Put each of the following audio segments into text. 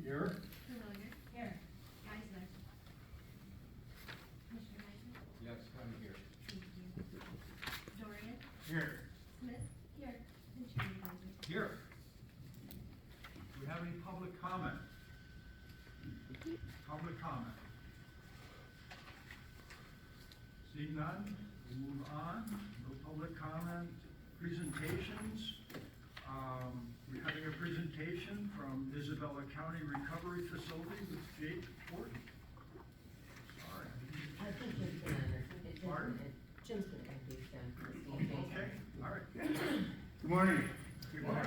Here. Familiar. Here. Geisler. Commissioner Heisman. Yes, I'm here. Thank you. Dorian. Here. Smith. Here. And Chairman Bowman. Here. Do we have any public comment? Public comment. Seeing none, we move on. No public comment. Presentations. We're having a presentation from Isabella County Recovery Facility with Jake Borton. Sorry. I think Jim's gonna, Pardon? Jim's gonna introduce them. Okay, all right. Good morning. Good morning.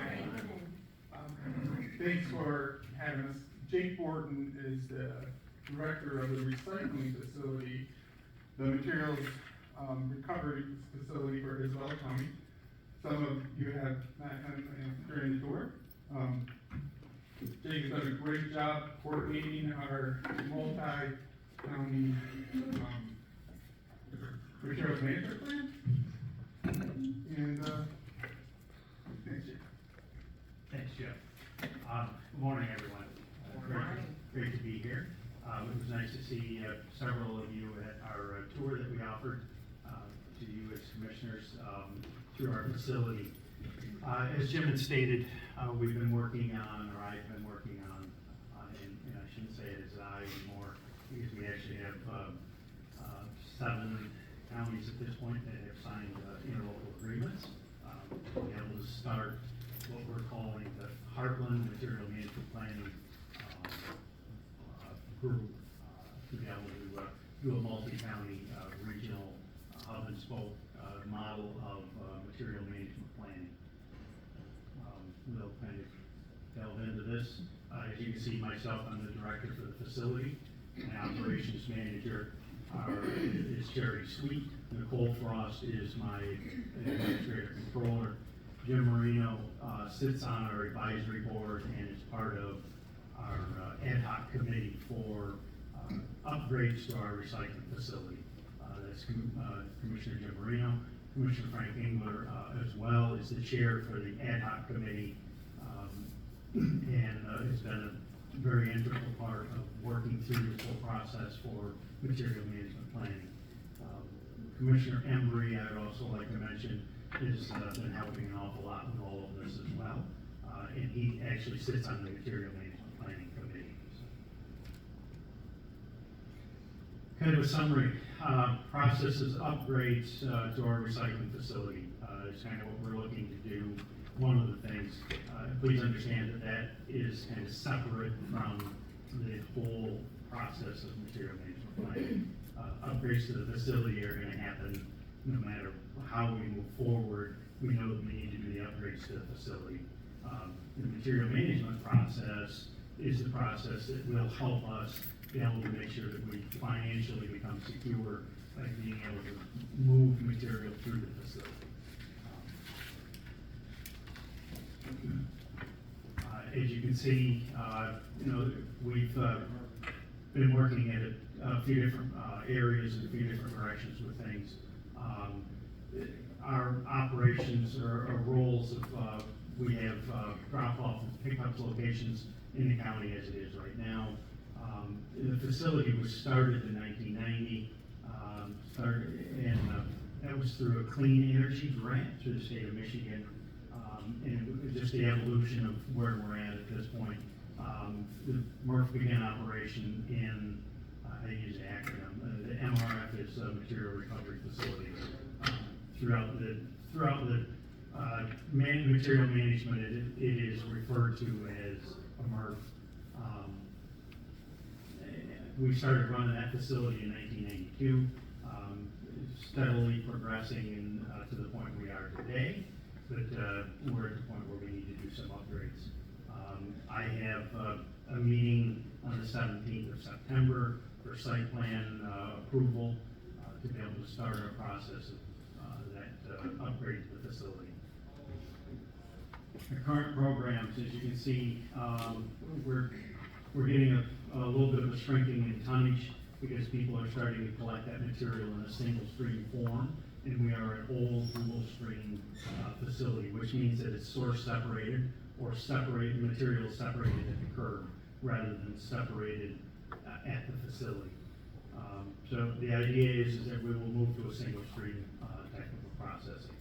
Thanks for having us. Jake Borton is the director of the recycling facility, the materials recovery facility for Isabella County. Some of you have met him during the tour. Jake has done a great job coordinating our multi-county materials management plan. And thanks, Jake. Thanks, Jeff. Good morning, everyone. Great to be here. It was nice to see several of you at our tour that we offered to you as commissioners through our facility. As Jim had stated, we've been working on, or I've been working on, and I shouldn't say it as I anymore, because we actually have 7 counties at this point that have signed interlocal agreements. To be able to start what we're calling the Heartland Material Management Planning group, to be able to do a multi-county regional hub and spoke model of material management planning. We'll kind of delve into this. As you can see, myself, I'm the director for the facility. My operations manager is Jerry Sweet. Nicole Frost is my administrative controller. Jim Marino sits on our advisory board and is part of our ad hoc committee for upgrades to our recycling facility. That's Commissioner Jim Marino. Commissioner Frank Engler as well is the chair for the ad hoc committee, and has been a very integral part of working through this whole process for material management planning. Commissioner Embry, I would also like to mention, has been helping an awful lot with all of this as well, and he actually sits on the material management planning committee. Kind of a summary, processes, upgrades to our recycling facility is kind of what we're looking to do. One of the things, please understand that that is kind of separate from the whole process of material management planning. Upgrades to the facility are going to happen no matter how we move forward. We know that we need to do the upgrades to the facility. The material management process is the process that will help us be able to make sure that we financially become secure by being able to move material through the facility. As you can see, we've been working at a few different areas and a few different directions with things. Our operations or roles of we have drop-off and pick-up locations in the county as it is right now. The facility was started in 1990, and that was through a clean energy grant through the state of Michigan, and it was just the evolution of where we're at this point. The MRF began operation in, I use the acronym, the MRF is Material Recovery Facility. Throughout the material management, it is referred to as a MRF. We started running that facility in 1992, steadily progressing to the point we are today, but we're at the point where we need to do some upgrades. I have a meeting on the 17th of September for site plan approval to be able to start our process of that upgrade to the facility. The current programs, as you can see, we're getting a little bit of a shrinking in tonnage because people are starting to collect that material in a single stream form, and we are an old dual stream facility, which means that it's source separated or separated, material separated at the curb, rather than separated at the facility. So the idea is that we will move to a single stream technical processing.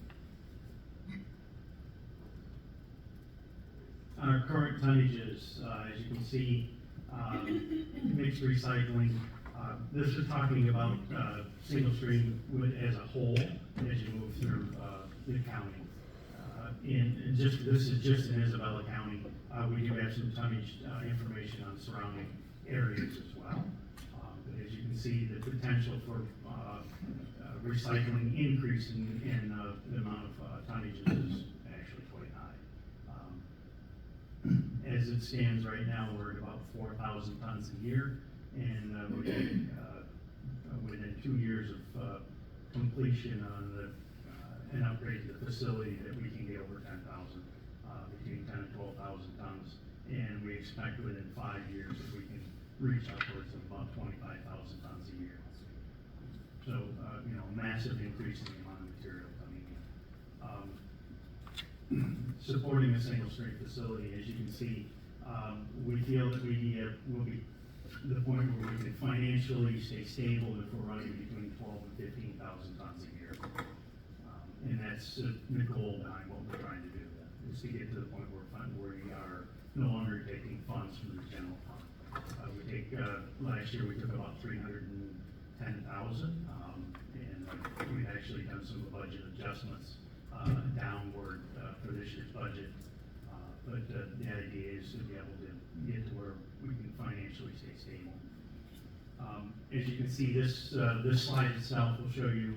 Our current tonnages, as you can see, mixed recycling. This is talking about single stream as a whole as you move through the county. This is just in Isabella County. We do have some tonnage information on surrounding areas as well. But as you can see, the potential for recycling increase in the amount of tonnages is actually quite high. As it stands right now, we're at about 4,000 tons a year, and within 2 years of completion on an upgrade to the facility, that we can get over 10,000, between 10 and 12,000 tons, and we expect within 5 years that we can reach upwards of about 25,000 tons a year. So, massive increase in the amount of material coming in. Supporting a single stream facility, as you can see, we feel that we will be the point where we can financially stay stable if we're running between 12 and 15,000 tons a year. And that's the goal behind what we're trying to do, is to get to the point where we are no longer taking funds from the general fund. Last year we took about 310,000, and we've actually done some budget adjustments downward for this year's budget. But the idea is to be able to get to where we can financially stay stable. As you can see, this slide itself will show you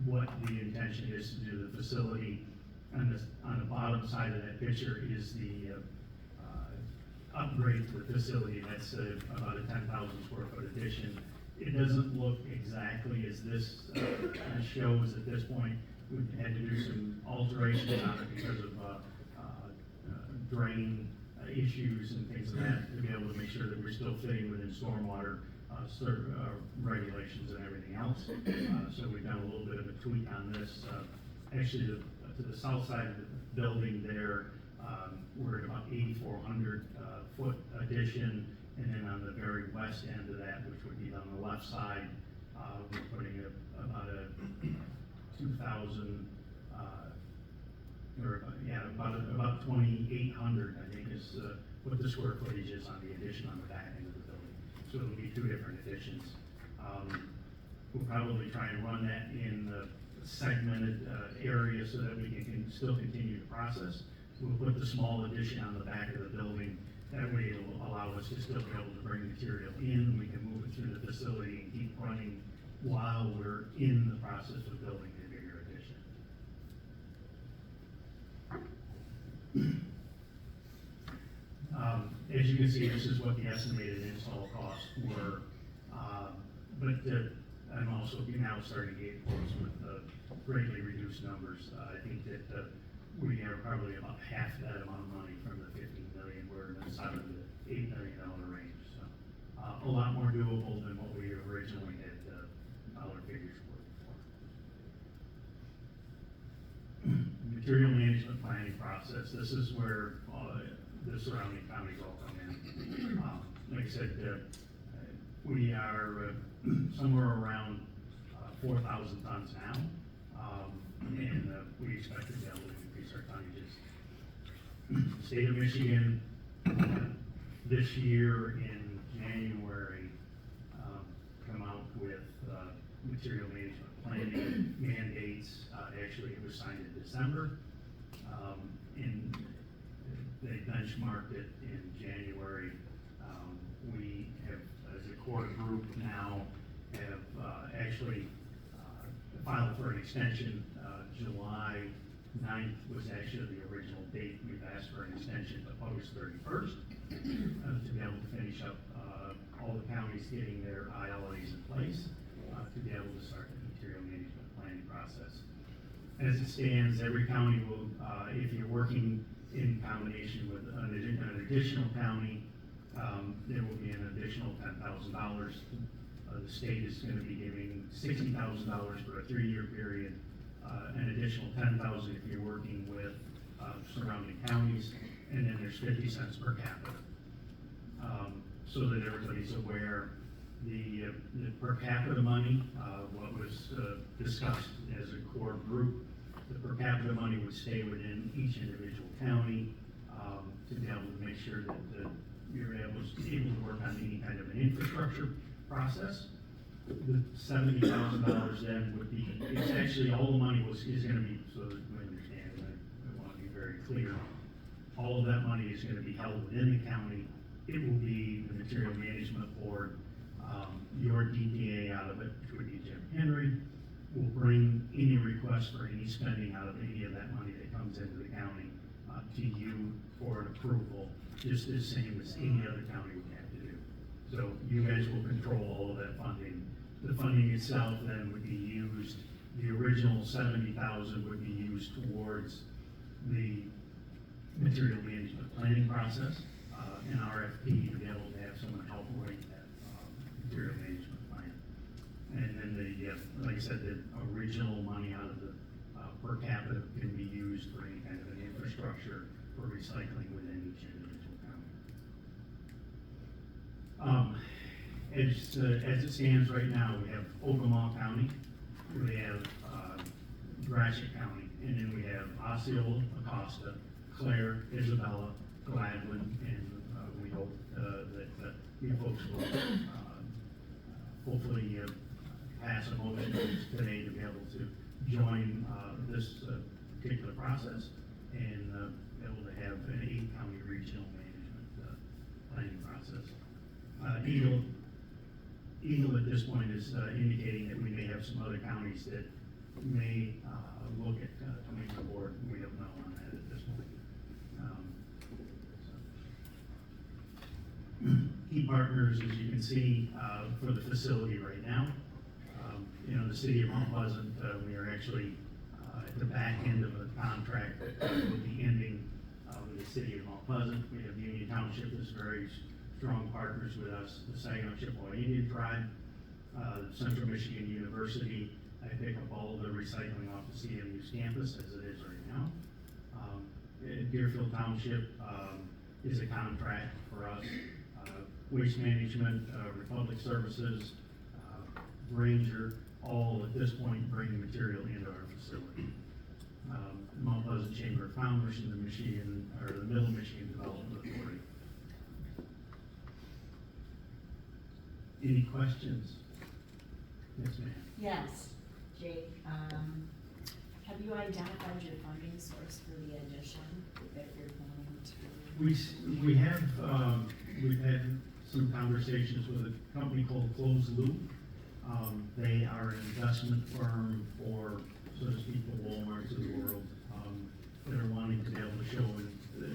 what the intention is to do. The facility on the bottom side of that picture is the upgrade to the facility. That's about a 10,000 square foot addition. It doesn't look exactly as this shows at this point. We had to do some alterations on it because of drain issues and things like that, to be able to make sure that we're still fitting within stormwater regulations and everything else. So we've done a little bit of a tweak on this. Actually, to the south side of the building there, we're at about 8,400 foot addition, and then on the very west end of that, which would be on the left side, we're putting about a 2,000, about 2,800, I think, is what the square footage is on the addition on the back end of the building. So it'll be 2 different additions. We'll probably try and run that in the segmented area so that we can still continue the process. We'll put the small addition on the back of the building. That way it'll allow us to still be able to bring material in. We can move it through the facility and keep running while we're in the process of building the bigger addition. As you can see, this is what the estimated install costs were, but I'm also now starting to get close with greatly reduced numbers. I think that we are probably about half that amount of money from the 15 million. We're inside of the $8 million range, so a lot more doable than what we originally had dollar figures for. Material management planning process. This is where the surrounding counties all come in. Like I said, we are somewhere around 4,000 tons now, and we expect to be able to increase our tonnages. State of Michigan this year in January come out with material management planning mandates. Actually, it was signed in December, and they benchmarked it in January. We have, as a core group now, have actually filed for an extension. July 9th was actually the original date. We've asked for an extension to August 31st to be able to finish up all the counties getting their ILAs in place to be able to start the material management planning process. As it stands, every county will, if you're working in combination with an additional county, there will be an additional $10,000. The state is going to be giving $60,000 for a 3-year period, an additional $10,000 if you're working with surrounding counties, and then there's 50 cents per capita. so that everybody's aware. The per capita money, what was discussed as a core group, the per capita money would stay within each individual county, to be able to make sure that you're able to work on any kind of an infrastructure process. The $70,000 then would be, it's actually, all the money is gonna be, so that we understand, I want to be very clear. All of that money is gonna be held within the county. It will be the Material Management Board, your DPA out of it, which would be Jim Henry, will bring any request for any spending out of any of that money that comes into the county, to you for an approval, just the same as any other county would have to do. So you guys will control all of that funding. The funding itself then would be used, the original 70,000 would be used towards the material management planning process, an RFP to be able to have someone help write that, material management plan. And then the, like I said, the original money out of the, per capita can be used for any kind of an infrastructure for recycling within each individual county. As it stands right now, we have Ogama County, we have Gratiot County, and then we have Osceola, Acosta, Clare, Isabella, Gladwin, and we hope that you folks will hopefully pass a motion today to be able to join this particular process and be able to have an 8-county regional management planning process. Eagle at this point is indicating that we may have some other counties that may look at coming on board. We don't know on that at this point. Key partners, as you can see, for the facility right now. You know, the city of Mount Pleasant, we are actually at the back end of a contract that will be ending with the city of Mount Pleasant. We have Union Township as very strong partners with us, the Saginaw Chippewa Indian Tribe, Central Michigan University. I pick up all the recycling off the CMU's campus as it is right now. Deerfield Township is a contract for us. Waste Management, Republic Services, Ranger, all at this point bring material into our facility. Mount Pleasant Chamber of Commerce and the Middle Michigan Development Authority. Any questions? Yes, ma'am. Yes, Jake, have you identified your funding source for the addition that you're planning to? We have, we've had some conversations with a company called Closed Loop. They are an investment firm for, so to speak, the Walmarts of the world, that are wanting to be able to show,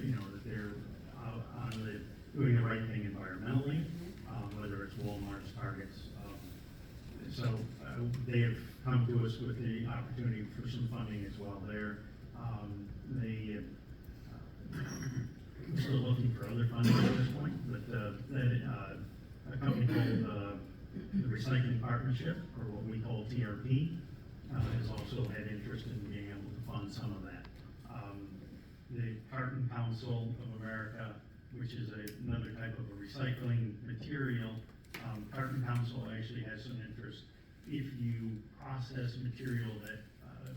you know, that they're doing the right thing environmentally, whether it's Walmart's, Target's. So they have come to us with the opportunity for some funding as well. We're still looking for other funding at this point, but a company called the Recycling Partnership, or what we call TRP, has also had interest in being able to fund some of that. The Carton Council of America, which is another type of a recycling material, Carton Council actually has some interest. If you process material that,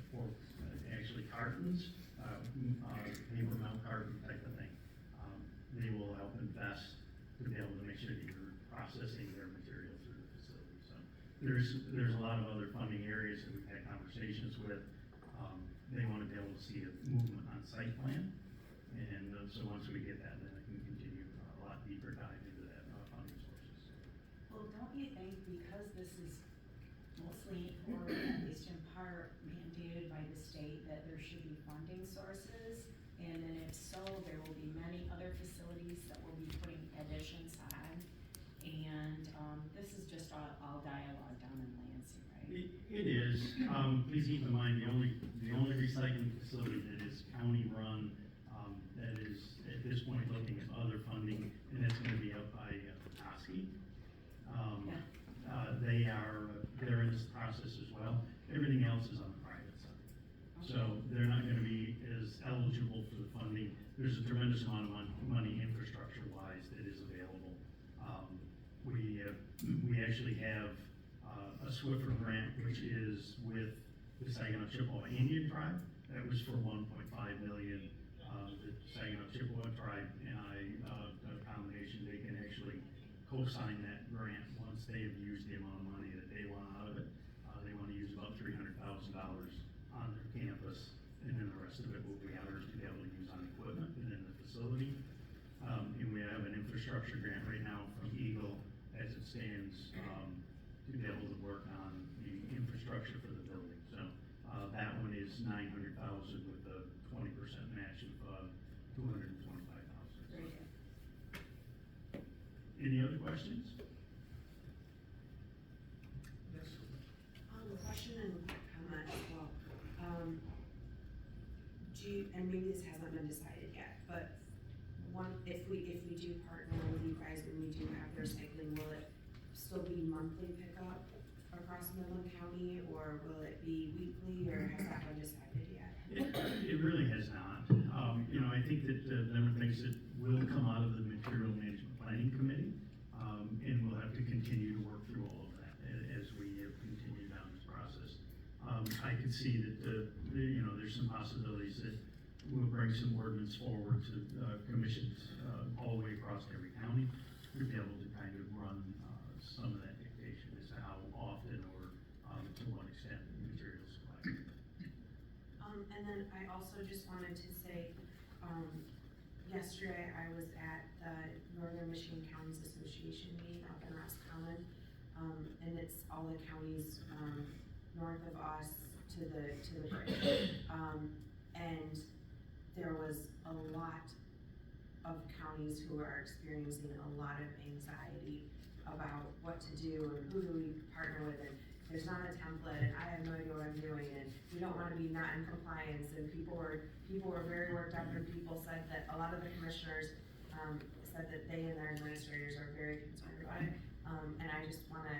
for actually cartons, paper milk carton type of thing, they will help invest to be able to make sure that you're processing their material through the facility. So there's a lot of other funding areas that we've had conversations with. They want to be able to see a movement on site plan, and so once we get that, then I can continue a lot deeper dive into that funding sources. Well, don't you think because this is mostly, or at least in part mandated by the state, that there should be funding sources? And then if so, there will be many other facilities that will be putting additions on. And this is just all dialogue down in Lansing, right? It is. Please keep in mind, the only recycling facility that is county run, that is at this point looking at other funding, and that's gonna be up by Petoskey. They're in this process as well. Everything else is on the private side. So they're not gonna be as eligible for the funding. There's a tremendous amount of money infrastructure-wise that is available We actually have, a Swiffer grant, which is with the Saginaw Chippewa Indian Tribe. That was for 1.5 million. The Saginaw Chippewa Tribe and I, a combination, they can actually co-sign that grant once they have used the amount of money that they want out of it. They wanna use about $300,000 on their campus, and then the rest of it will be ours to be able to use on equipment and in the facility. And we have an infrastructure grant right now from Eagle as it stands, to be able to work on the infrastructure for the building. So, that one is $900,000 with a 20% match of, $225,000. Great. Any other questions? Yes. Question and comment as well. Do you, and maybe this hasn't been decided yet, but if we do partner with you guys and we do have the recycling, will it still be monthly pickup across Midland County, or will it be weekly, or has that been decided yet? It really has not. I think that there are things that will come out of the Material Management Planning Committee, and we'll have to continue to work through all of that as we continue down this process. I could see that, there's some possibilities that we'll bring some ordinance forward to commissions all the way across every county to be able to kind of run some of that dictation as to how often or to what extent materials supply. And then I also just wanted to say, yesterday I was at the Northern Michigan Counties Association meeting up in Roscommon. And it's all the counties, north of us to the bridge. And there was a lot of counties who are experiencing a lot of anxiety about what to do and who do we partner with, and there's not a template, and I have no idea what I'm doing, and we don't wanna be not in compliance, and people were very worked up, and people said that a lot of the commissioners, said that they and their administrators are very concerned about it. And I just wanna,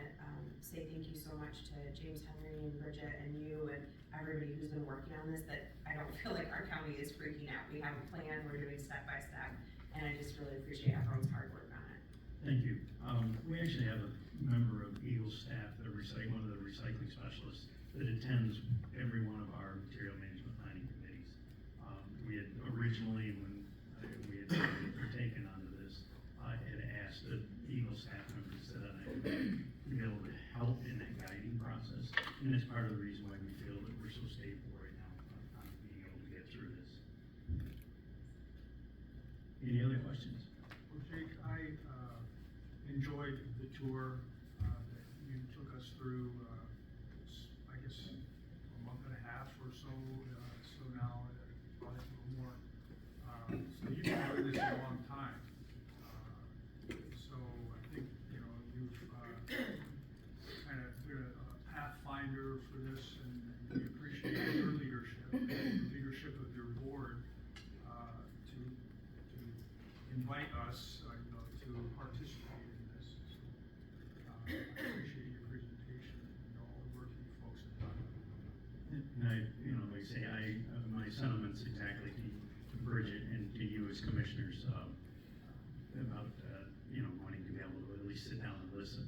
say thank you so much to James Henry and Bridget and you and everybody who's been working on this, that I don't feel like our county is freaking out. We have a plan, we're doing step by step, and I just really appreciate everyone's hard work on it. Thank you. We actually have a member of Eagle's staff, one of the recycling specialists, that attends every one of our material management planning committees. We had originally, when we had taken onto this, I had asked the Eagle staff member to sit on it to be able to help in that guiding process. And it's part of the reason why we feel that we're so stable right now on being able to get through this. Any other questions? Well, Jake, I enjoyed the tour that you took us through, I guess, a month and a half or so, so now, probably a little more. So you've been doing this a long time. So I think, you've kind of been a pathfinder for this, and we appreciate your leadership, and the leadership of your board, to invite us, to participate in this. So, I appreciate your presentation and all the work you folks have done. And like I say, my sentiments exactly to Bridget and to you as commissioners, about, wanting to be able to at least sit down and listen.